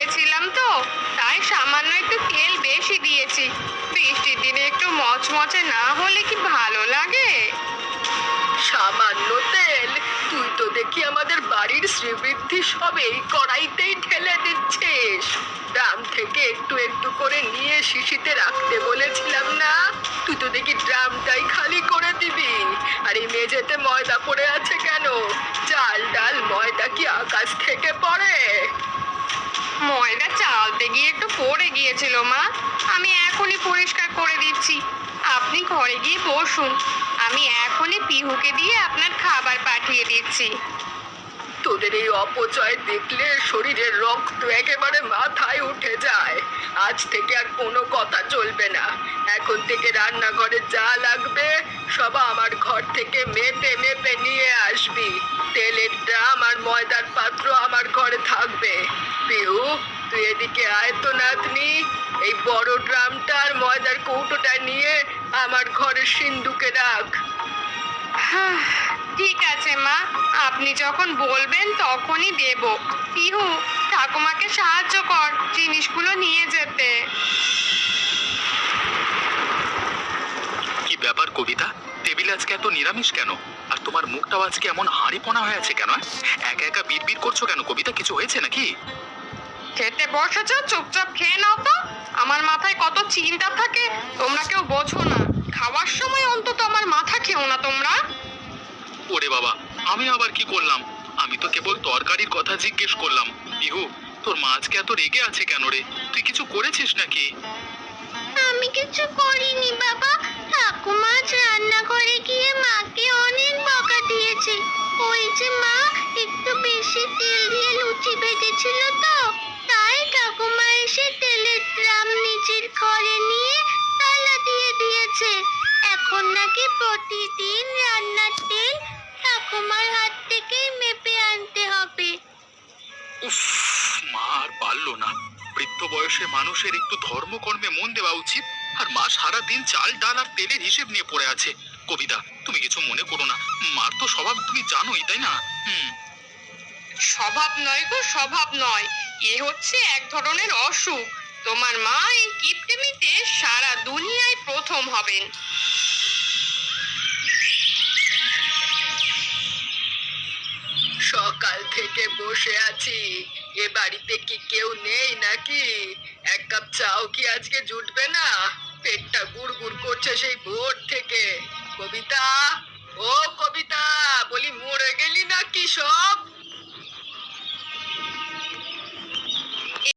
করেছিলাম তো, তাই সামান্য একটু তেল বেশি দিয়েছি। বৃষ্টির দিনে একটু মচমচে না হলে কি ভালো লাগে? সামান্য তেল? তুই তো দেখি আমাদের বাড়ির শ্রীবৃদ্ধি সবে এই কড়াইতেই ঢেলে দিচ্ছিস। ড্রাম থেকে একটু একটু করে নিয়ে শিশিতে রাখতে বলেছিলাম না? তুই তো দেখি ড্রামটাই খালি করে দিবি। আর এই মেঝেতে ময়দা পড়ে আছে কেন? চাল ডাল ময়দা কি আকাশ থেকে পড়ে? ময়দা চালতে গিয়ে একটু পড়ে গিয়েছিল মা, আমি এখনই পরিষ্কার করে দিচ্ছি। আপনি ঘরে গিয়ে বসুন, আমি এখনই পিহুকে দিয়ে আপনার খাবার পাঠিয়ে দিচ্ছি। তোদের এই অপচয় দেখলে শরীরের রক্ত একেবারে মাথায় উঠে যায়। আজ থেকে আর কোনো কথা চলবে না। এখন থেকে রান্নাঘরে যা লাগবে সব আমার ঘর থেকে মেপে মেপে নিয়ে আসবি। তেলের ড্রাম আর ময়দার পাত্র আমার ঘরে থাকবে। পিহু, তুই এদিকে আয় তো নাতনি। এই বড় ড্রামটা আর ময়দার কৌটোটা নিয়ে আমার ঘরের সিন্ধুকে রাখ। ঠিক আছে মা, আপনি যখন বলবেন তখনই দেব। পিহু, ঠাকুমাকে সাহায্য কর জিনিসগুলো নিয়ে যেতে। কি ব্যাপার কবিতা, টেবিলে আজকে এত নিরামিষ কেন? আর তোমার মুখটাও আজকে এমন হাঁড়িপোনা হয়ে আছে কেন? একা একা বিড়বিড় করছো কেন কবিতা? কিছু হয়েছে নাকি? খেতে বসেছ, চুপচাপ খেয়ে নাও তো। আমার মাথায় কত চিন্তা থাকে তোমরা কেউ বোঝো না। খাওয়ার সময় অন্তত আমার মাথা খেও না তোমরা। ওরে বাবা, আমি আবার কি করলাম? আমি তো কেবল তরকারির কথা জিজ্ঞেস করলাম। বিহু, তোর মা আজকে এত রেগে আছে কেন রে? তুই কিছু করেছিস নাকি? আমি কিছু করিনি বাবা, ঠাকুমা রান্নাঘরে গিয়ে মাকে অনেক বকা দিয়েছে। ওই যে মা একটু বেশি তেল দিয়ে লুচি ভেজেছিল তো, তাই ঠাকুমা এসে তেলের ড্রাম নিজের ঘরে নিয়ে তালা দিয়ে দিয়েছে। এখন নাকি প্রতিদিন রান্নার তেল ঠাকুমার হাত থেকেই মেপে আনতে হবে। উফ, মা আর পারলো না। বৃদ্ধ বয়সে মানুষের একটু ধর্মকর্মে মন দেওয়া উচিত, আর মা সারা দিন চাল ডাল আর তেলের হিসেব নিয়ে পড়ে আছে। কবিতা, তুমি কিছু মনে করো না, মার তো স্বভাব তুমি জানোই, তাই না? স্বভাব নয় গো, স্বভাব নয়, এ হচ্ছে এক ধরনের অসুখ। তোমার মা এই কিপটেমিতে সারা দুনিয়ায় প্রথম হবেন। সকাল থেকে বসে আছি, এ বাড়িতে কি কেউ নেই নাকি? এক কাপ চাও কি আজকে জুটবে না? পেটটা গুড়গুড় করছে সেই ভোর থেকে। কবিতা, ও কবিতা, বলি মরে গেলি নাকি সব?